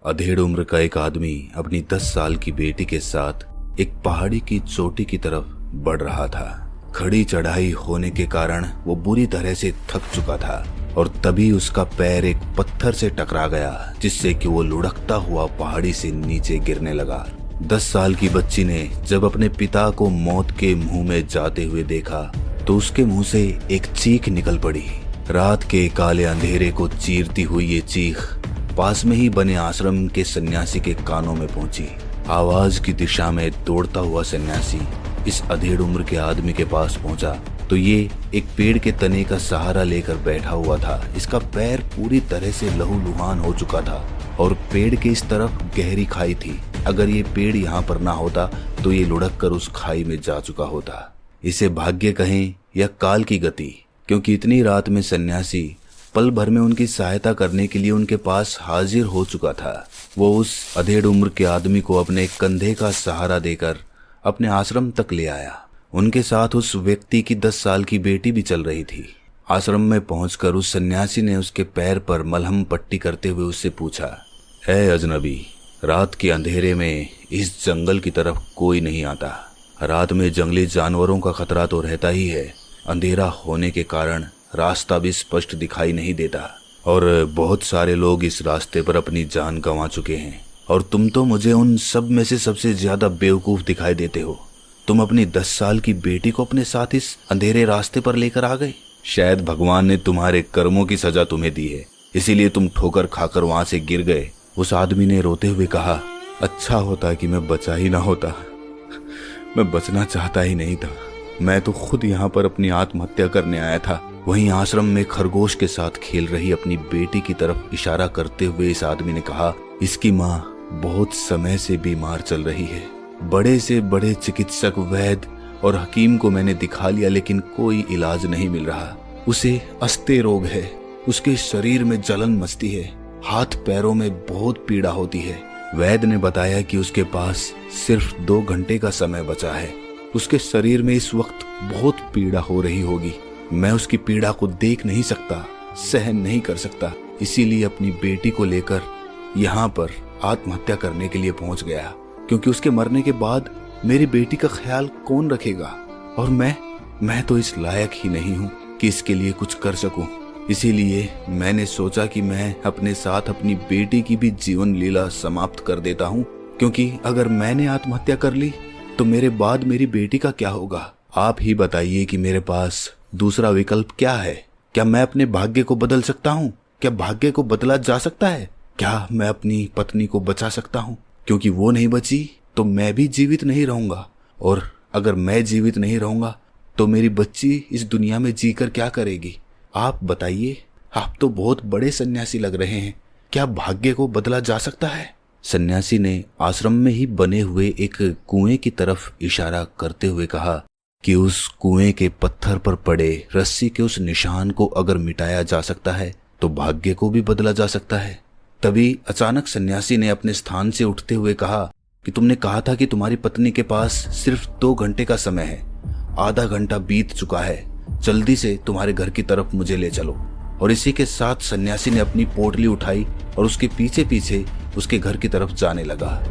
अधेड़ उम्र का एक आदमी अपनी 10 साल की बेटी के साथ एक पहाड़ी की चोटी की तरफ बढ़ रहा था। खड़ी चढ़ाई होने के कारण वो बुरी तरह से थक चुका था और तभी उसका पैर एक पत्थर से टकरा गया, जिससे कि वो लुढ़कता हुआ पहाड़ी से नीचे गिरने लगा। 10 साल की बच्ची ने जब अपने पिता को मौत के मुंह में जाते हुए देखा तो उसके मुंह से एक चीख निकल पड़ी। रात के काले अंधेरे को चीरती हुई ये चीख पास में ही बने आश्रम के सन्यासी के कानों में पहुंची। आवाज की दिशा में दौड़ता हुआ सन्यासी इस अधेड़ उम्र के आदमी के पास पहुंचा तो ये एक पेड़ के तने का सहारा लेकर बैठा हुआ था। इसका पैर पूरी तरह से लहूलुहान हो चुका था और पेड़ के इस तरफ गहरी खाई थी। अगर ये पेड़ यहाँ पर ना होता तो ये लुढ़क कर उस खाई में जा चुका होता। इसे भाग्य कहें या काल की गति, क्योंकि इतनी रात में सन्यासी पल भर में उनकी सहायता करने के लिए उनके पास हाजिर हो चुका था। वो उस अधेड़ उम्र के आदमी को अपने कंधे का सहारा देकर अपने आश्रम तक ले आया। उनके साथ उस व्यक्ति की 10 साल की बेटी भी चल रही थी। आश्रम में पहुंचकर उस सन्यासी ने उसके पैर पर मलहम पट्टी करते हुए उससे पूछा, "ऐ अजनबी, रात के अंधेरे में इस जंगल की तरफ कोई नहीं आता। रात में जंगली जानवरों का खतरा तो रहता ही है। अंधेरा होने के कारण रास्ता भी स्पष्ट दिखाई नहीं देता और बहुत सारे लोग इस रास्ते पर अपनी जान गंवा चुके हैं और तुम तो मुझे उन सब में से सबसे ज्यादा बेवकूफ दिखाई देते हो। तुम अपनी 10 साल की बेटी को अपने साथ इस अंधेरे रास्ते पर लेकर आ गए। शायद भगवान ने तुम्हारे कर्मों की सजा तुम्हें दी है, इसीलिए तुम ठोकर खाकर वहां से गिर गए।" उस आदमी ने रोते हुए कहा, "अच्छा होता कि मैं बचा ही ना होता। मैं बचना चाहता ही नहीं था। मैं तो खुद यहाँ पर अपनी आत्महत्या करने आया था।" वहीं आश्रम में खरगोश के साथ खेल रही अपनी बेटी की तरफ इशारा करते हुए इस आदमी ने कहा, "इसकी माँ बहुत समय से बीमार चल रही है। बड़े से बड़े चिकित्सक, वैद्य और हकीम को मैंने दिखा लिया, लेकिन कोई इलाज नहीं मिल रहा। उसे अस्ते रोग है। उसके शरीर में जलन मचती है, हाथ पैरों में बहुत पीड़ा होती है। वैद्य ने बताया कि उसके पास सिर्फ 2 घंटे का समय बचा है। उसके शरीर में इस वक्त बहुत पीड़ा हो रही होगी। मैं उसकी पीड़ा को देख नहीं सकता, सहन नहीं कर सकता, इसीलिए अपनी बेटी को लेकर यहाँ पर आत्महत्या करने के लिए पहुंच गया, क्योंकि उसके मरने के बाद मेरी बेटी का ख्याल कौन रखेगा और मैं तो इस लायक ही नहीं हूँ कि इसके लिए कुछ कर सकूं। इसीलिए मैंने सोचा कि मैं अपने साथ अपनी बेटी की भी जीवन लीला समाप्त कर देता हूँ, क्योंकि अगर मैंने आत्महत्या कर ली तो मेरे बाद मेरी बेटी का क्या होगा। आप ही बताइए कि मेरे पास दूसरा विकल्प क्या है। क्या मैं अपने भाग्य को बदल सकता हूँ? क्या भाग्य को बदला जा सकता है? क्या मैं अपनी पत्नी को बचा सकता हूँ? क्योंकि वो नहीं बची तो मैं भी जीवित नहीं रहूंगा, और अगर मैं जीवित नहीं रहूंगा तो मेरी बच्ची इस दुनिया में जीकर क्या करेगी? आप बताइए। आप तो बहुत बड़े सन्यासी लग रहे हैं। क्या भाग्य को बदला जा सकता है?" सन्यासी ने आश्रम में ही बने हुए एक कुएं की तरफ इशारा करते हुए कहा कि उस कुएं के पत्थर पर पड़े रस्सी के उस निशान को अगर मिटाया जा सकता है तो भाग्य को भी बदला जा सकता है। तभी अचानक सन्यासी ने अपने स्थान से उठते हुए कहा कि तुमने कहा था कि तुम्हारी पत्नी के पास सिर्फ 2 घंटे का समय है। आधा घंटा बीत चुका है। जल्दी से तुम्हारे घर की तरफ मुझे ले चलो। और इसी के साथ सन्यासी ने अपनी पोटली उठाई और उसके पीछे पीछे उसके घर की तरफ जाने लगा।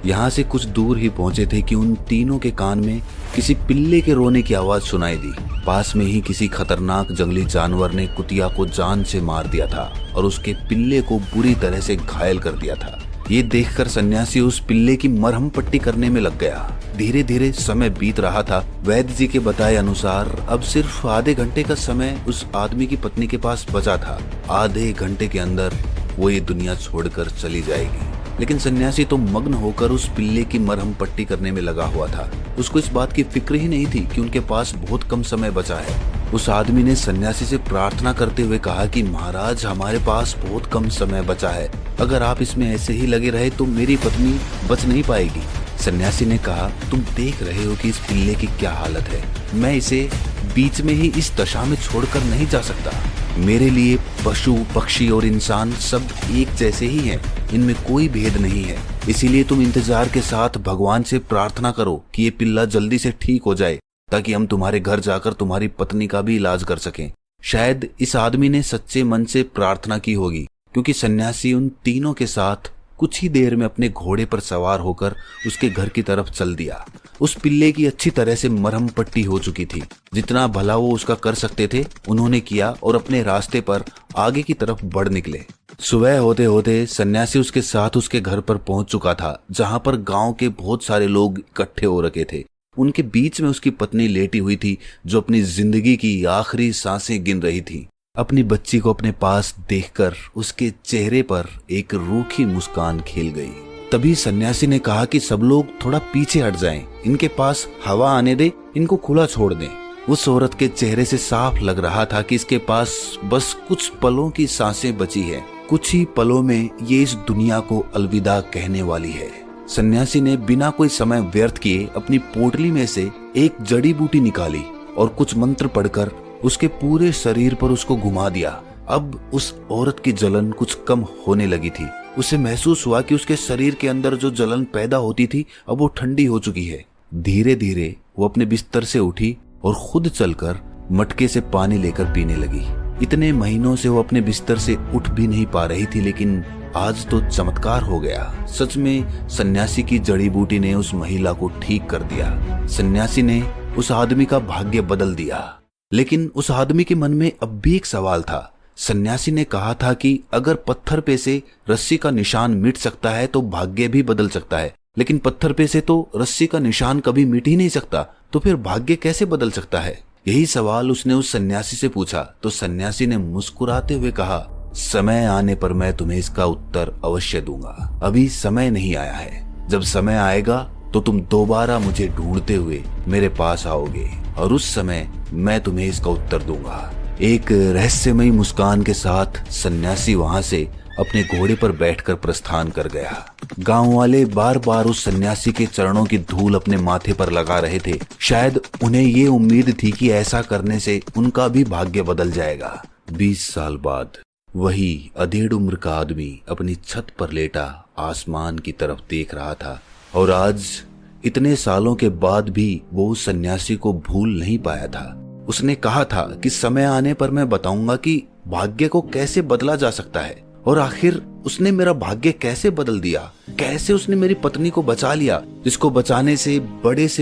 यहाँ से कुछ दूर ही पहुंचे थे कि उन तीनों के कान में किसी पिल्ले के रोने की आवाज सुनाई दी। पास में ही किसी खतरनाक जंगली जानवर ने कुतिया को जान से मार दिया था और उसके पिल्ले को बुरी तरह से घायल कर दिया था। ये देखकर सन्यासी उस पिल्ले की मरहम पट्टी करने में लग गया। धीरे धीरे समय बीत रहा था। वैद्य जी के बताए अनुसार अब सिर्फ आधे घंटे का समय उस आदमी की पत्नी के पास बचा था। आधे घंटे के अंदर वो ये दुनिया छोड़कर चली जाएगी। लेकिन सन्यासी तो मग्न होकर उस पिल्ले की मरहम पट्टी करने में लगा हुआ था। उसको इस बात की फिक्र ही नहीं थी कि उनके पास बहुत कम समय बचा है। उस आदमी ने सन्यासी से प्रार्थना करते हुए कहा कि महाराज, हमारे पास बहुत कम समय बचा है। अगर आप इसमें ऐसे ही लगे रहे तो मेरी पत्नी बच नहीं पाएगी। सन्यासी ने कहा, तुम देख रहे हो कि इस पिल्ले की क्या हालत है। मैं इसे बीच में ही इस दशा में छोड़कर नहीं जा सकता। मेरे लिए पशु, पक्षी और इंसान सब एक जैसे ही हैं। इनमें कोई भेद नहीं है। इसीलिए तुम इंतजार के साथ भगवान से प्रार्थना करो कि ये पिल्ला जल्दी से ठीक हो जाए, ताकि हम तुम्हारे घर जाकर तुम्हारी पत्नी का भी इलाज कर सकें। शायद इस आदमी ने सच्चे मन से प्रार्थना की होगी, क्योंकि सन्यासी उन तीनों के साथ कुछ ही देर में अपने घोड़े पर सवार होकर उसके घर की तरफ चल दिया। उस पिल्ले की अच्छी तरह से मरहम पट्टी हो चुकी थी। जितना भला वो उसका कर सकते थे उन्होंने किया और अपने रास्ते पर आगे की तरफ बढ़ निकले। सुबह होते होते सन्यासी उसके साथ उसके घर पर पहुंच चुका था, जहां पर गांव के बहुत सारे लोग इकट्ठे हो रखे थे। उनके बीच में उसकी पत्नी लेटी हुई थी, जो अपनी जिंदगी की आखिरी सांसें गिन रही थी। अपनी बच्ची को अपने पास देखकर उसके चेहरे पर एक रूखी मुस्कान खेल गई। तभी सन्यासी ने कहा कि सब लोग थोड़ा पीछे हट जाएं, इनके पास हवा आने दे, इनको खुला छोड़ दें। उस औरत के चेहरे से साफ लग रहा था कि इसके पास बस कुछ पलों की सांसें बची है। कुछ ही पलों में ये इस दुनिया को अलविदा कहने वाली है। सन्यासी ने बिना कोई समय व्यर्थ किए अपनी पोटली में से एक जड़ी बूटी निकाली और कुछ मंत्र पढ़कर उसके पूरे शरीर पर उसको घुमा दिया। अब उस औरत की जलन कुछ कम होने लगी थी। उसे महसूस हुआ कि उसके शरीर के अंदर जो जलन पैदा होती थी अब वो ठंडी हो चुकी है। धीरे धीरे वो अपने बिस्तर से उठी और खुद चलकर मटके से पानी लेकर पीने लगी। इतने महीनों से वो अपने बिस्तर से उठ भी नहीं पा रही थी, लेकिन आज तो चमत्कार हो गया। सच में सन्यासी की जड़ी बूटी ने उस महिला को ठीक कर दिया। सन्यासी ने उस आदमी का भाग्य बदल दिया। लेकिन उस आदमी के मन में अब भी एक सवाल था। सन्यासी ने कहा था कि अगर पत्थर पे से रस्सी का निशान मिट सकता है तो भाग्य भी बदल सकता है, लेकिन पत्थर पे से तो रस्सी का निशान कभी मिट ही नहीं सकता, तो फिर भाग्य कैसे बदल सकता है? यही सवाल उसने उस सन्यासी से पूछा। तो सन्यासी ने मुस्कुराते हुए कहा, समय आने पर मैं तुम्हें इसका उत्तर अवश्य दूंगा। अभी समय नहीं आया है। जब समय आएगा तो तुम दोबारा मुझे ढूंढते हुए मेरे पास आओगे और उस समय मैं तुम्हें इसका उत्तर दूंगा। एक रहस्यमयी मुस्कान के साथ सन्यासी वहां से अपने घोड़े पर बैठकर प्रस्थान कर गया। गांव वाले बार बार उस सन्यासी के चरणों की धूल अपने माथे पर लगा रहे थे। शायद उन्हें ये उम्मीद थी कि ऐसा करने से उनका भी भाग्य बदल जाएगा। 20 साल बाद वही अधेड़ उम्र का आदमी अपनी छत पर लेटा आसमान की तरफ देख रहा था और आज इतने सालों के बाद भी वो उस सन्यासी को भूल नहीं पाया था। उसने कहा था कि समय आने पर मैं बताऊंगा कि भाग्य को कैसे बदला जा सकता है, और आखिर उसने मेरा भाग्य कैसे बदल दिया। कैसे उसने मेरी पत्नी को बचा लिया, जिसको बचाने से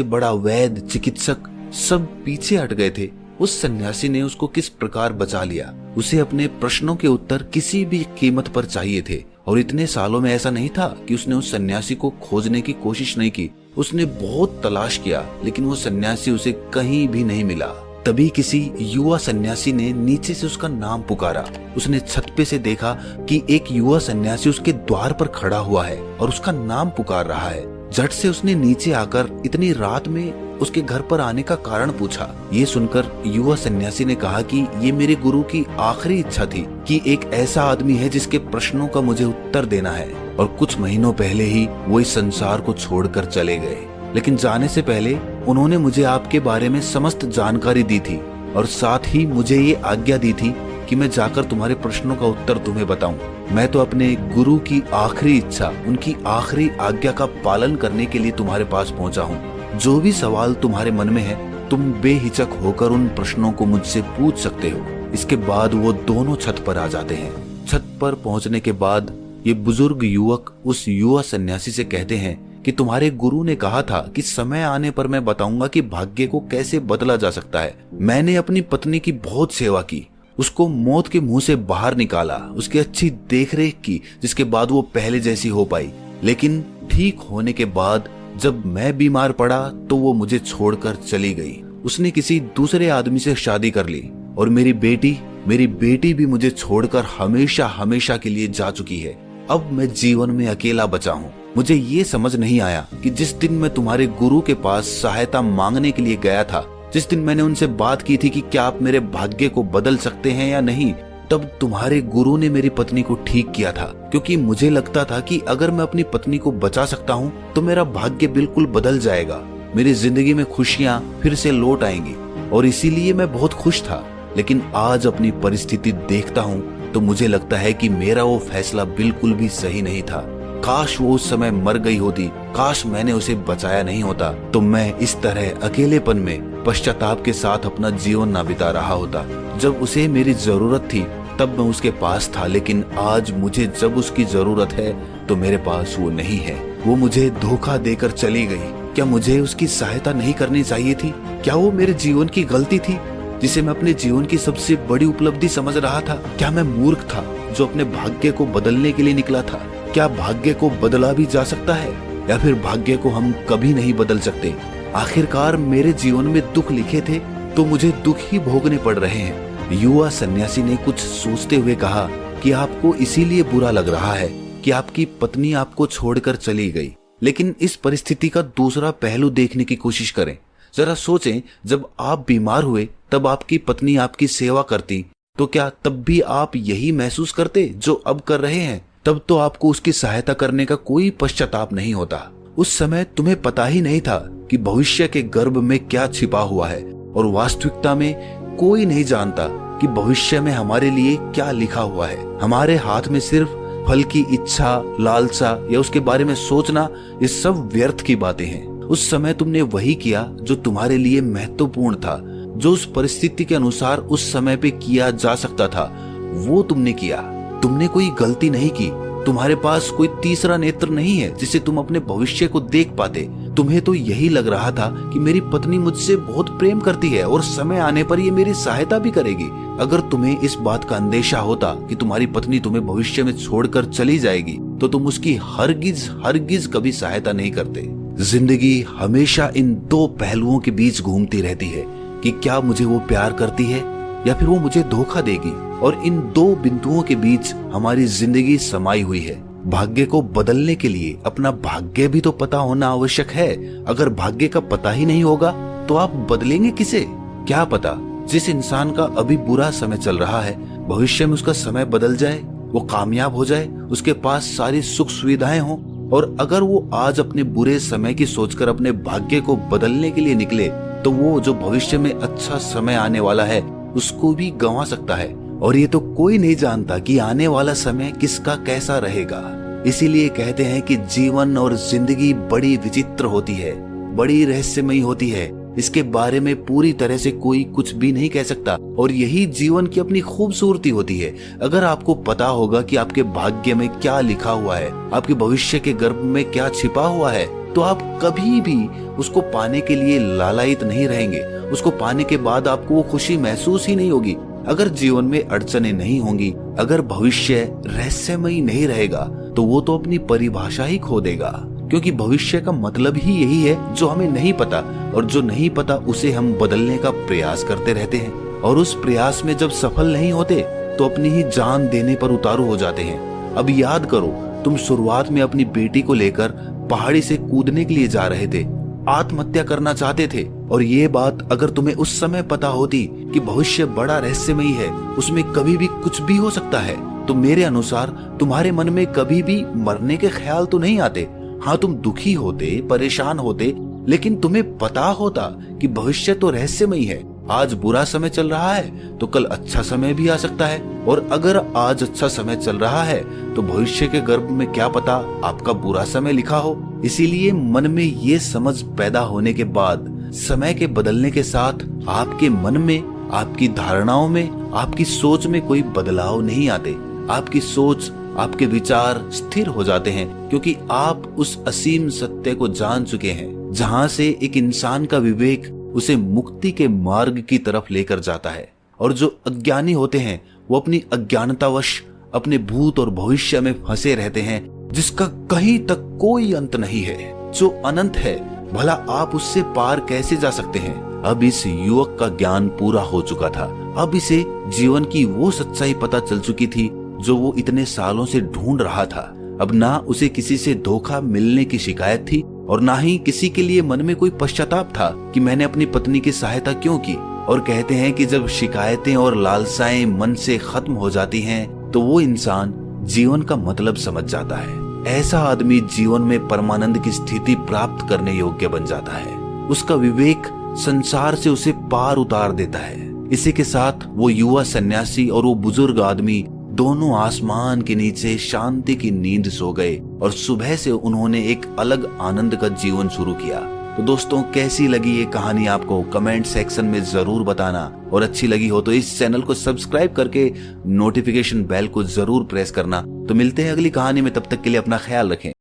बड़ा वैद्य, चिकित्सक सब पीछे हट गए थे। उस सन्यासी ने उसको किस प्रकार बचा लिया। उसे अपने प्रश्नों के उत्तर किसी भी कीमत पर चाहिए थे, और इतने सालों में ऐसा नहीं था कि उसने उस सन्यासी को खोजने की कोशिश नहीं की। उसने बहुत तलाश किया, लेकिन वो सन्यासी उसे कहीं भी नहीं मिला। तभी किसी युवा सन्यासी ने नीचे से उसका नाम पुकारा। उसने छत पे से देखा कि एक युवा सन्यासी उसके द्वार पर खड़ा हुआ है और उसका नाम पुकार रहा है। झट से उसने नीचे आकर इतनी रात में उसके घर पर आने का कारण पूछा। ये सुनकर युवा सन्यासी ने कहा कि ये मेरे गुरु की आखिरी इच्छा थी कि एक ऐसा आदमी है जिसके प्रश्नों का मुझे उत्तर देना है, और कुछ महीनों पहले ही वो इस संसार को छोड़कर चले गए। लेकिन जाने से पहले उन्होंने मुझे आपके बारे में समस्त जानकारी दी थी, और साथ ही मुझे ये आज्ञा दी थी कि मैं जाकर तुम्हारे प्रश्नों का उत्तर तुम्हें बताऊं। मैं तो अपने गुरु की आखिरी इच्छा, उनकी आखिरी आज्ञा का पालन करने के लिए तुम्हारे पास पहुंचा हूं। जो भी सवाल तुम्हारे मन में है, तुम बेहिचक होकर उन प्रश्नों को मुझसे पूछ सकते हो। इसके बाद वो दोनों छत पर आ जाते हैं। छत पर पहुंचने के बाद ये बुजुर्ग युवक उस युवा सन्यासी से कहते हैं कि तुम्हारे गुरु ने कहा था कि समय आने पर मैं बताऊंगा कि भाग्य को कैसे बदला जा सकता है। मैंने अपनी पत्नी की बहुत सेवा की, उसको मौत के मुंह से बाहर निकाला, उसकी अच्छी देखरेख की, जिसके बाद वो पहले जैसी हो पाई। लेकिन ठीक होने के बाद जब मैं बीमार पड़ा तो वो मुझे छोड़कर चली गई। उसने किसी दूसरे आदमी से शादी कर ली, और मेरी बेटी भी मुझे छोड़कर हमेशा हमेशा के लिए जा चुकी है। अब मैं जीवन में अकेला बचा हूँ। मुझे ये समझ नहीं आया कि जिस दिन मैं तुम्हारे गुरु के पास सहायता मांगने के लिए गया था, जिस दिन मैंने उनसे बात की थी कि क्या आप मेरे भाग्य को बदल सकते हैं या नहीं, तब तुम्हारे गुरु ने मेरी पत्नी को ठीक किया था, क्योंकि मुझे लगता था कि अगर मैं अपनी पत्नी को बचा सकता हूँ तो मेरा भाग्य बिल्कुल बदल जाएगा, मेरी जिंदगी में खुशियाँ फिर से लौट आएंगी, और इसीलिए मैं बहुत खुश था। लेकिन आज अपनी परिस्थिति देखता हूँ तो मुझे लगता है कि मेरा वो फैसला बिल्कुल भी सही नहीं था। काश वो उस समय मर गई होती, काश मैंने उसे बचाया नहीं होता, तो मैं इस तरह अकेलेपन में पश्चाताप के साथ अपना जीवन ना बिता रहा होता। जब उसे मेरी जरूरत थी तब मैं उसके पास था, लेकिन आज मुझे जब उसकी जरूरत है तो मेरे पास वो नहीं है। वो मुझे धोखा देकर चली गई। क्या मुझे उसकी सहायता नहीं करनी चाहिए थी? क्या वो मेरे जीवन की गलती थी जिसे मैं अपने जीवन की सबसे बड़ी उपलब्धि समझ रहा था? क्या मैं मूर्ख था जो अपने भाग्य को बदलने के लिए निकला था? क्या भाग्य को बदला भी जा सकता है, या फिर भाग्य को हम कभी नहीं बदल सकते? आखिरकार मेरे जीवन में दुख लिखे थे तो मुझे दुख ही भोगने पड़ रहे हैं। युवा सन्यासी ने कुछ सोचते हुए कहा कि आपको इसीलिए बुरा लग रहा है कि आपकी पत्नी आपको छोड़कर चली गई। लेकिन इस परिस्थिति का दूसरा पहलू देखने की कोशिश करें। जरा सोचें, जब आप बीमार हुए तब आपकी पत्नी आपकी सेवा करती, तो क्या तब भी आप यही महसूस करते जो अब कर रहे हैं? तब तो आपको उसकी सहायता करने का कोई पश्चाताप नहीं होता। उस समय तुम्हें पता ही नहीं था कि भविष्य के गर्भ में क्या छिपा हुआ है, और वास्तविकता में कोई नहीं जानता कि भविष्य में हमारे लिए क्या लिखा हुआ है। हमारे हाथ में सिर्फ फल की इच्छा, लालसा या उसके बारे में सोचना, ये सब व्यर्थ की बातें हैं। उस समय तुमने वही किया जो तुम्हारे लिए महत्वपूर्ण था, जो उस परिस्थिति के अनुसार उस समय पे किया जा सकता था, वो तुमने किया। तुमने कोई गलती नहीं की। तुम्हारे पास कोई तीसरा नेत्र नहीं है जिससे तुम अपने भविष्य को देख पाते। तुम्हें तो यही लग रहा था कि मेरी पत्नी मुझसे बहुत प्रेम करती है और समय आने पर ये मेरी सहायता भी करेगी। अगर तुम्हें इस बात का अंदेशा होता कि तुम्हारी पत्नी तुम्हें भविष्य में छोड़कर चली जाएगी, तो तुम उसकी हरगिज कभी सहायता नहीं करते। जिंदगी हमेशा इन दो पहलुओं के बीच घूमती रहती है कि क्या मुझे वो प्यार करती है या फिर वो मुझे धोखा देगी, और इन दो बिंदुओं के बीच हमारी जिंदगी समाई हुई है। भाग्य को बदलने के लिए अपना भाग्य भी तो पता होना आवश्यक है। अगर भाग्य का पता ही नहीं होगा तो आप बदलेंगे किसे? क्या पता जिस इंसान का अभी बुरा समय चल रहा है, भविष्य में उसका समय बदल जाए, वो कामयाब हो जाए, उसके पास सारी सुख सुविधाएं हों, और अगर वो आज अपने बुरे समय की सोचकर अपने भाग्य को बदलने के लिए निकले, तो वो जो भविष्य में अच्छा समय आने वाला है उसको भी गंवा सकता है। और ये तो कोई नहीं जानता कि आने वाला समय किसका कैसा रहेगा। इसीलिए कहते हैं कि जीवन और जिंदगी बड़ी विचित्र होती है, बड़ी रहस्यमयी होती है। इसके बारे में पूरी तरह से कोई कुछ भी नहीं कह सकता, और यही जीवन की अपनी खूबसूरती होती है। अगर आपको पता होगा कि आपके भाग्य में क्या लिखा हुआ है, आपके भविष्य के गर्भ में क्या छिपा हुआ है, तो आप कभी भी उसको पाने के लिए लालायित नहीं रहेंगे। उसको पाने के बाद आपको वो खुशी महसूस ही नहीं होगी। अगर जीवन में अड़चनें नहीं होंगी, अगर भविष्य रहस्यमयी नहीं रहेगा, तो वो तो अपनी परिभाषा ही खो देगा। क्योंकि भविष्य का मतलब ही यही है जो हमें नहीं पता, और जो नहीं पता उसे हम बदलने का प्रयास करते रहते हैं, और उस प्रयास में जब सफल नहीं होते तो अपनी ही जान देने पर उतारू हो जाते हैं। अब याद करो, तुम शुरुआत में अपनी बेटी को लेकर पहाड़ी से कूदने के लिए जा रहे थे, आत्महत्या करना चाहते थे, और ये बात अगर तुम्हें उस समय पता होती कि भविष्य बड़ा रहस्यमयी है, उसमें कभी भी कुछ भी हो सकता है, तो मेरे अनुसार तुम्हारे मन में कभी भी मरने के ख्याल तो नहीं आते। हाँ, तुम दुखी होते, परेशान होते, लेकिन तुम्हें पता होता कि भविष्य तो रहस्यमयी है। आज बुरा समय चल रहा है तो कल अच्छा समय भी आ सकता है, और अगर आज अच्छा समय चल रहा है तो भविष्य के गर्भ में क्या पता आपका बुरा समय लिखा हो। इसीलिए मन में ये समझ पैदा होने के बाद समय के बदलने के साथ आपके मन में, आपकी धारणाओं में, आपकी सोच में कोई बदलाव नहीं आते। आपकी सोच, आपके विचार स्थिर हो जाते हैं, क्योंकि आप उस असीम सत्य को जान चुके हैं जहां से एक इंसान का विवेक उसे मुक्ति के मार्ग की तरफ लेकर जाता है। और जो अज्ञानी होते हैं वो अपनी अज्ञानतावश अपने भूत और भविष्य में फंसे रहते हैं, जिसका कहीं तक कोई अंत नहीं है। जो अनंत है, भला आप उससे पार कैसे जा सकते हैं? अब इस युवक का ज्ञान पूरा हो चुका था। अब इसे जीवन की वो सच्चाई पता चल चुकी थी जो वो इतने सालों से ढूंढ रहा था। अब ना उसे किसी से धोखा मिलने की शिकायत थी, और ना ही किसी के लिए मन में कोई पश्चाताप था कि मैंने अपनी पत्नी की सहायता क्यों की। और कहते हैं कि जब शिकायतें और लालसाएं मन से खत्म हो जाती हैं, तो वो इंसान जीवन का मतलब समझ जाता है। ऐसा आदमी जीवन में परमानंद की स्थिति प्राप्त करने योग्य बन जाता है। उसका विवेक संसार से उसे पार उतार देता है। इसी के साथ वो युवा सन्यासी और वो बुजुर्ग आदमी दोनों आसमान के नीचे शांति की नींद सो गए, और सुबह से उन्होंने एक अलग आनंद का जीवन शुरू किया। तो दोस्तों कैसी लगी ये कहानी आपको कमेंट सेक्शन में जरूर बताना, और अच्छी लगी हो तो इस चैनल को सब्सक्राइब करके नोटिफिकेशन बेल को जरूर प्रेस करना। तो मिलते हैं अगली कहानी में, तब तक के लिए अपना ख्याल रखें।